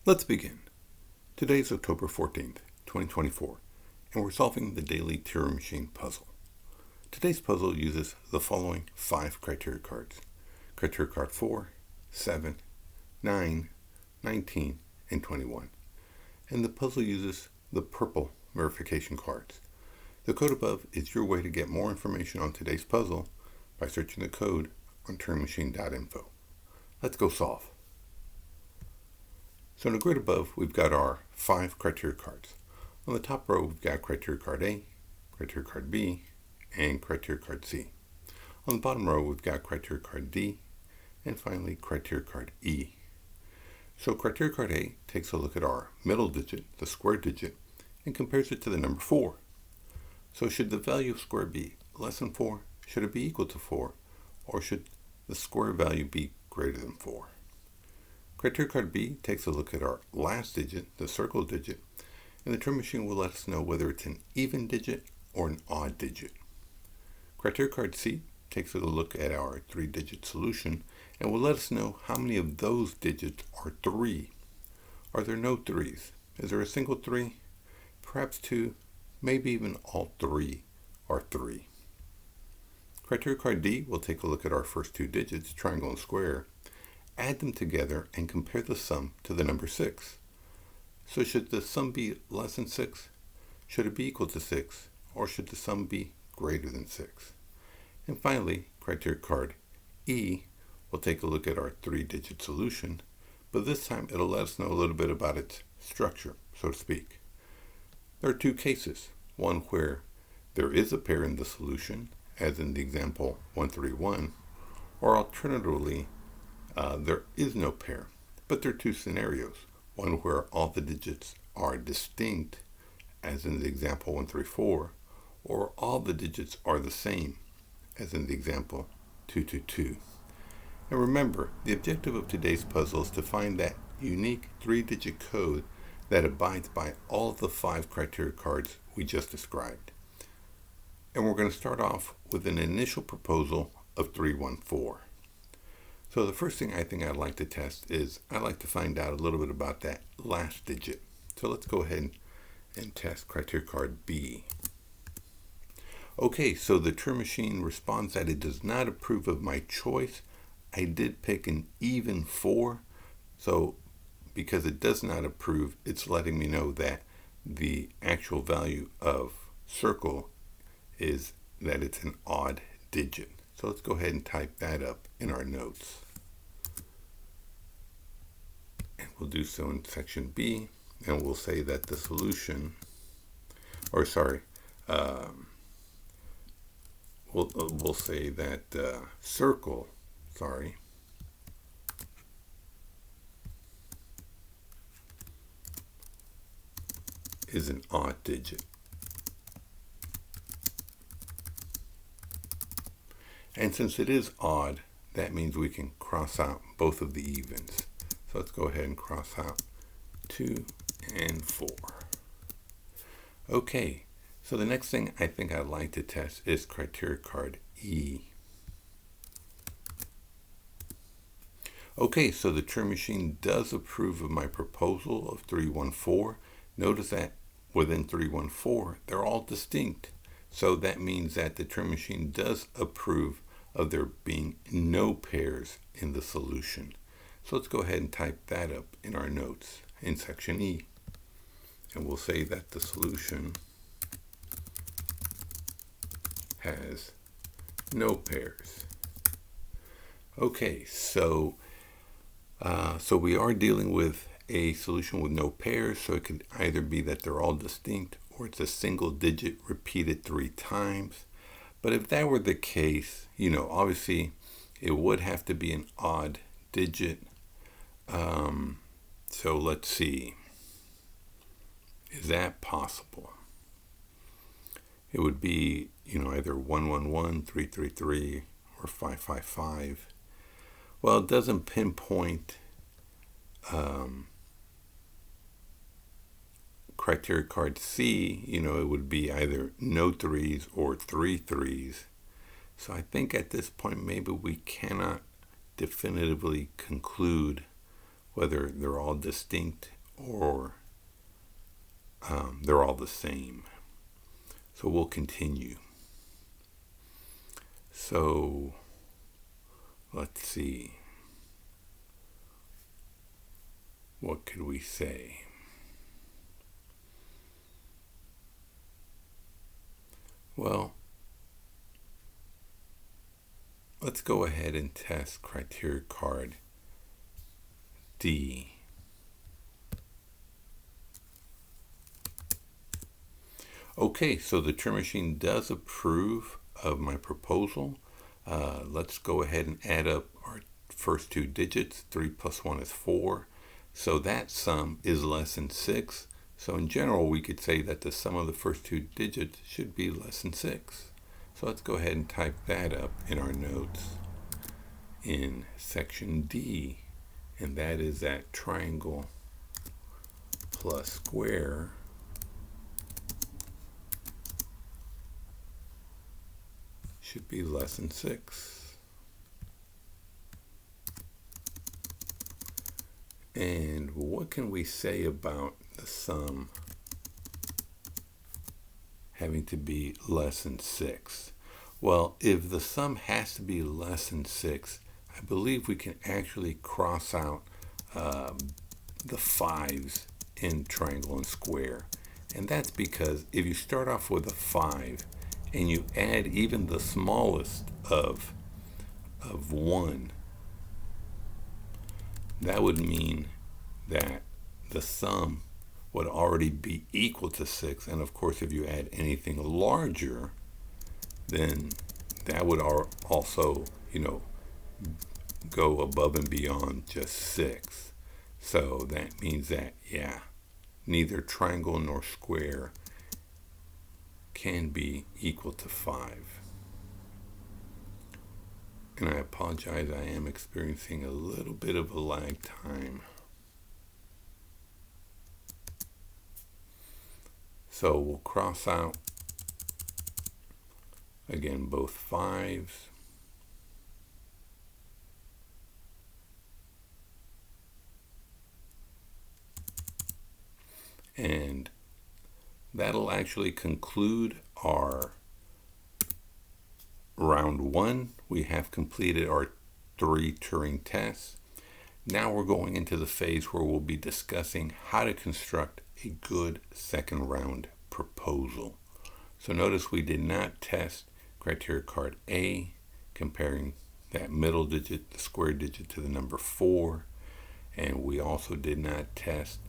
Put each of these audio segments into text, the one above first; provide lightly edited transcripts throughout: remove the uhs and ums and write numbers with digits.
Let's begin. Today's October 14th, 2024, and we're solving the Daily Turing Machine Puzzle. Today's puzzle uses the following 5 criteria cards. Criteria card 4, 7, 9, 19, and 21. And the puzzle uses the purple verification cards. The code above is your way to get more information on today's puzzle by searching the code on turingmachine.info. Let's go solve. So in the grid above, we've got our 5 criteria cards. On the top row, we've got criteria card A, criteria card B, and criteria card C. On the bottom row, we've got criteria card D, and finally criteria card E. So criteria card A takes a look at our middle digit, the square digit, and compares it to the number 4. So should the value of square be less than 4? Should it be equal to 4? Or should the square value be greater than 4? Criteria card B takes a look at our last digit, the circle digit, and the Turing machine will let us know whether it's an even digit or an odd digit. Criteria card C takes a look at our 3-digit solution and will let us know how many of those digits are 3. Are there no 3s? Is there a single 3? Perhaps 2, maybe even all 3 are 3. Criteria card D will take a look at our first 2 digits, triangle and square, add them together and compare the sum to the number 6. So should the sum be less than 6? Should it be equal to 6? Or should the sum be greater than 6? And finally, criteria card E will take a look at our 3-digit solution, but this time it'll let us know a little bit about its structure, so to speak. There are 2 cases, one where there is a pair in the solution, as in the example 131, or alternatively, there is no pair, but there are 2 scenarios. One where all the digits are distinct, as in the example 134, or all the digits are the same, as in the example 222. And remember, the objective of today's puzzle is to find that unique 3-digit code that abides by all of the 5 criteria cards we just described. And we're going to start off with an initial proposal of 314. So the first thing I think I'd like to test is I'd like to find out a little bit about that last digit. So let's go ahead and test criteria card B. Okay, so the Turing machine responds that it does not approve of my choice. I did pick an even 4. So because it does not approve, it's letting me know that the actual value of circle is that it's an odd digit. So let's go ahead and type that up in our notes. And we'll do so in section B, and we'll say that the solution, we'll say that circle, is an odd digit. And since it is odd, that means we can cross out both of the evens. So let's go ahead and cross out 2 and 4. Okay, so the next thing I think I'd like to test is criteria card E. Okay, so the Turing machine does approve of my proposal of 314. Notice that within 314, they're all distinct. So that means that the Turing machine does approve of there being no pairs in the solution. So let's go ahead and type that up in our notes in section E. And we'll say that the solution has no pairs. Okay, so we are dealing with a solution with no pairs, so it could either be that they're all distinct or it's a single digit repeated 3 times. But if that were the case, obviously it would have to be an odd digit. So let's see. Is that possible? It would be, either 111, 333, or 555. Well, it doesn't pinpoint criteria card C, it would be either no 3s or 3 3s. So I think at this point maybe we cannot definitively conclude whether they're all distinct or they're all the same. So we'll continue. So let's see. What could we say? Well, let's go ahead and test criteria card D. Okay, so the Turing Machine does approve of my proposal. Let's go ahead and add up our first two digits. 3 plus 1 is 4. So that sum is less than 6. So in general, we could say that the sum of the first two digits should be less than 6. So let's go ahead and type that up in our notes in section D. And that is that triangle plus square should be less than 6. And what can we say about the sum having to be less than 6? Well, if the sum has to be less than 6, I believe we can actually cross out the 5s in triangle and square. And that's because if you start off with a 5 and you add even the smallest of 1, that would mean that the sum would already be equal to 6. And of course, if you add anything larger, then that would also, go above and beyond just 6. So that means that, neither triangle nor square can be equal to 5. And I apologize, I am experiencing a little bit of a lag time. So we'll cross out, again, both 5s. And that'll actually conclude our round 1. We have completed our 3 Turing tests. Now we're going into the phase where we'll be discussing how to construct a good second round proposal. So notice we did not test criteria card A, comparing that middle digit, the square digit, to the number 4. And we also did not test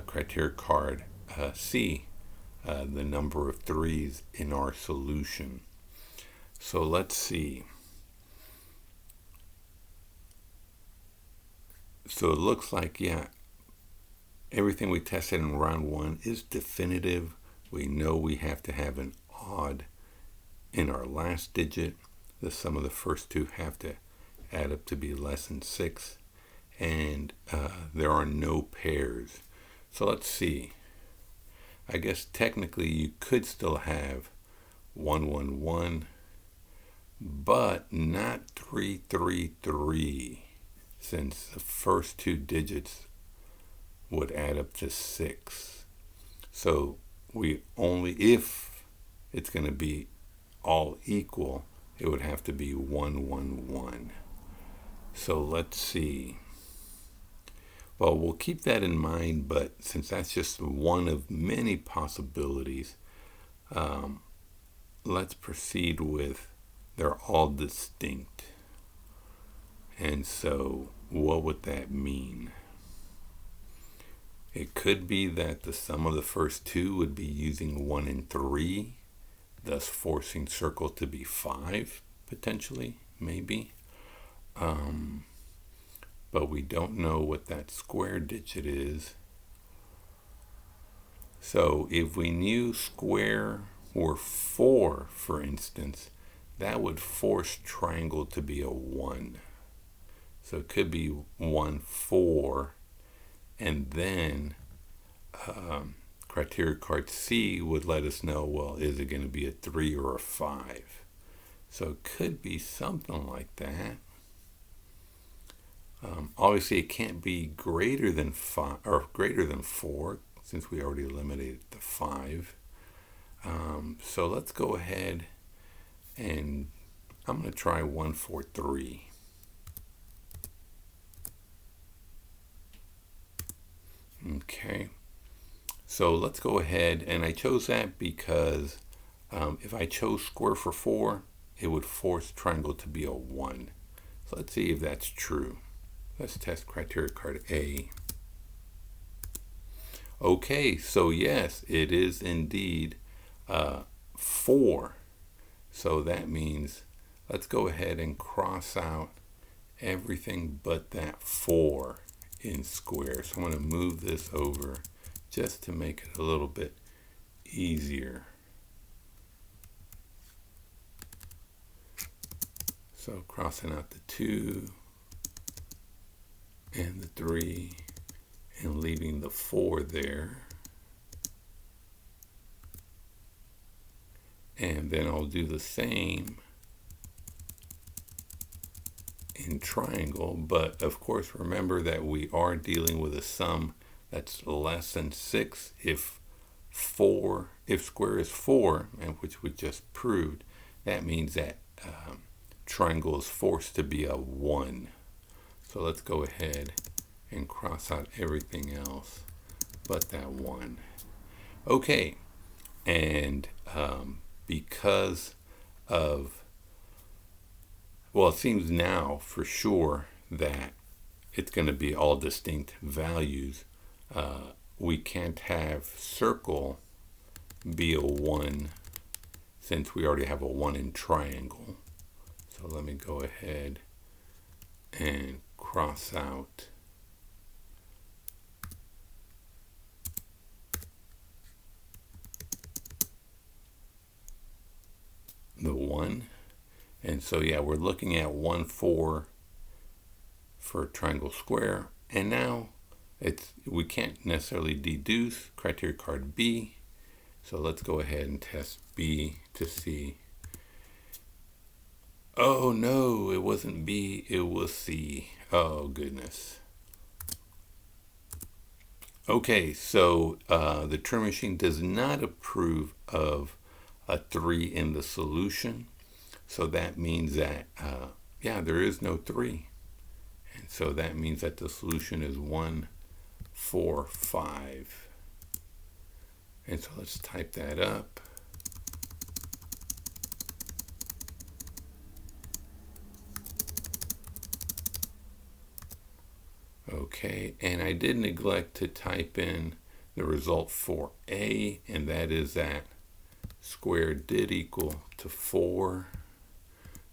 criteria card C, the number of 3s in our solution. So let's see. So it looks like, everything we tested in round 1 is definitive. We know we have to have an odd in our last digit. The sum of the first two have to add up to be less than 6. And there are no pairs. So let's see. I guess technically you could still have 1, 1, 1, but not 3, 3, 3, since the first two digits would add up to 6. So we only, if it's going to be all equal, it would have to be 1, 1, 1. So let's see. Well, we'll keep that in mind, but since that's just one of many possibilities, let's proceed with they're all distinct. And so what would that mean? It could be that the sum of the first two would be using 1 and 3, thus forcing circle to be 5, potentially, maybe. But we don't know what that square digit is. So if we knew square were 4, for instance, that would force triangle to be a 1. So it could be 1, 4, and then criteria card C would let us know, well, is it going to be a 3 or a 5? So it could be something like that. Obviously, it can't be greater than 5 or greater than 4 since we already eliminated the 5. So let's go ahead and I'm going to try 143. Okay, so let's go ahead, and I chose that because if I chose square for 4, it would force triangle to be a 1. So let's see if that's true. Let's test criteria card A. Okay, so yes, it is indeed 4. So that means let's go ahead and cross out everything but that 4 in square. So I'm going to move this over just to make it a little bit easier. So crossing out the 2 and the 3 and leaving the 4 there. And then I'll do the same in triangle, but of course remember that we are dealing with a sum that's less than 6. If square is 4, and which we just proved, that means that triangle is forced to be a 1. So let's go ahead and cross out everything else but that 1. Okay, and because of, well, it seems now for sure that it's going to be all distinct values. We can't have circle be a 1 since we already have a 1 in triangle. So let me go ahead and cross out the 1. And so yeah, we're looking at 1, 4 for triangle square. And now we can't necessarily deduce criteria card B. So let's go ahead and test B to see. Oh no, it wasn't B, it was C. Oh goodness. Okay, so the Turing Machine does not approve of a 3 in the solution. So that means that, yeah, there is no 3. And so that means that the solution is 1, 4, 5. And so let's type that up. Okay, and I did neglect to type in the result for A, and that is that square did equal to 4.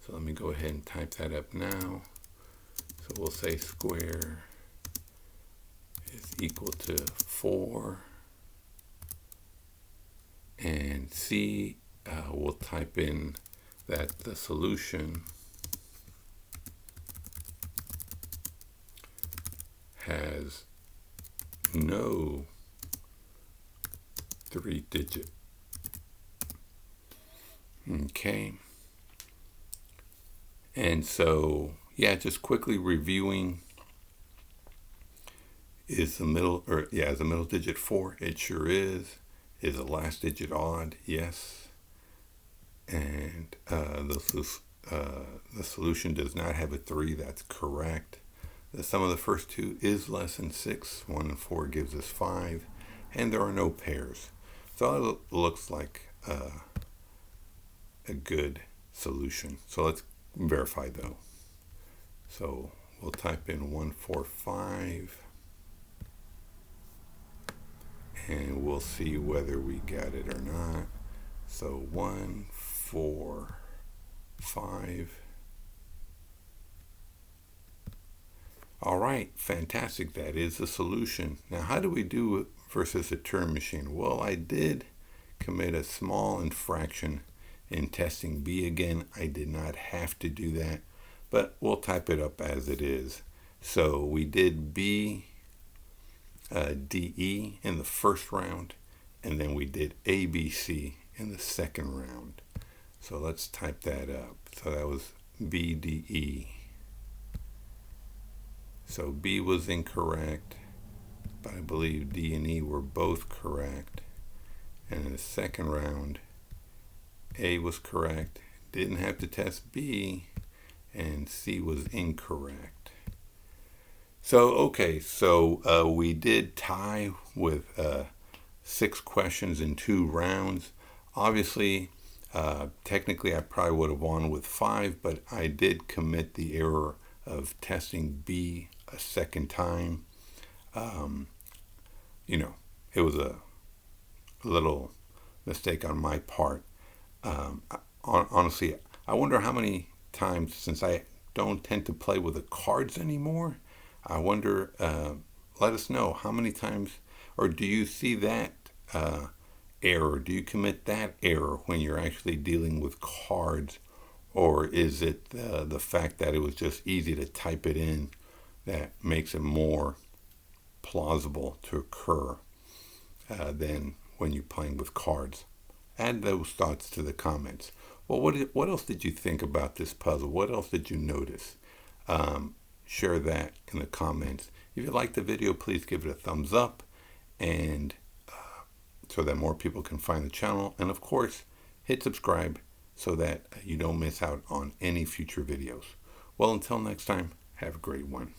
So let me go ahead and type that up now. So we'll say square is equal to 4. And C, we'll type in that the solution has no 3-digit. Okay. And so, yeah, just quickly reviewing, is the middle digit 4? It sure is. Is the last digit odd? Yes. And the solution does not have a 3. That's correct. The sum of the first two is less than 6. 1 and 4 gives us 5. And there are no pairs. So it looks like a good solution. So let's verify though. So we'll type in 145. And we'll see whether we got it or not. So 1, 4, 5. All right, fantastic. That is the solution. Now, how do we do it versus a Turing machine? Well, I did commit a small infraction in testing B again. I did not have to do that, but we'll type it up as it is. So we did B, DE in the first round, and then we did ABC in the second round. So let's type that up. So that was BDE. So B was incorrect, but I believe D and E were both correct. And in the second round, A was correct, didn't have to test B, and C was incorrect. So, okay, so we did tie with 6 questions in 2 rounds. Obviously, technically I probably would have won with 5, but I did commit the error of testing B a second time. It was a little mistake on my part. Honestly, I wonder how many times, since I don't tend to play with the cards anymore, I wonder, let us know how many times, or do you see that error? Do you commit that error when you're actually dealing with cards? Or is it the fact that it was just easy to type it in that makes it more plausible to occur than when you're playing with cards? Add those thoughts to the comments. Well, what else did you think about this puzzle? What else did you notice? Share that in the comments. If you liked the video, please give it a thumbs up, and so that more people can find the channel. And of course, hit subscribe so that you don't miss out on any future videos. Well, until next time, have a great one.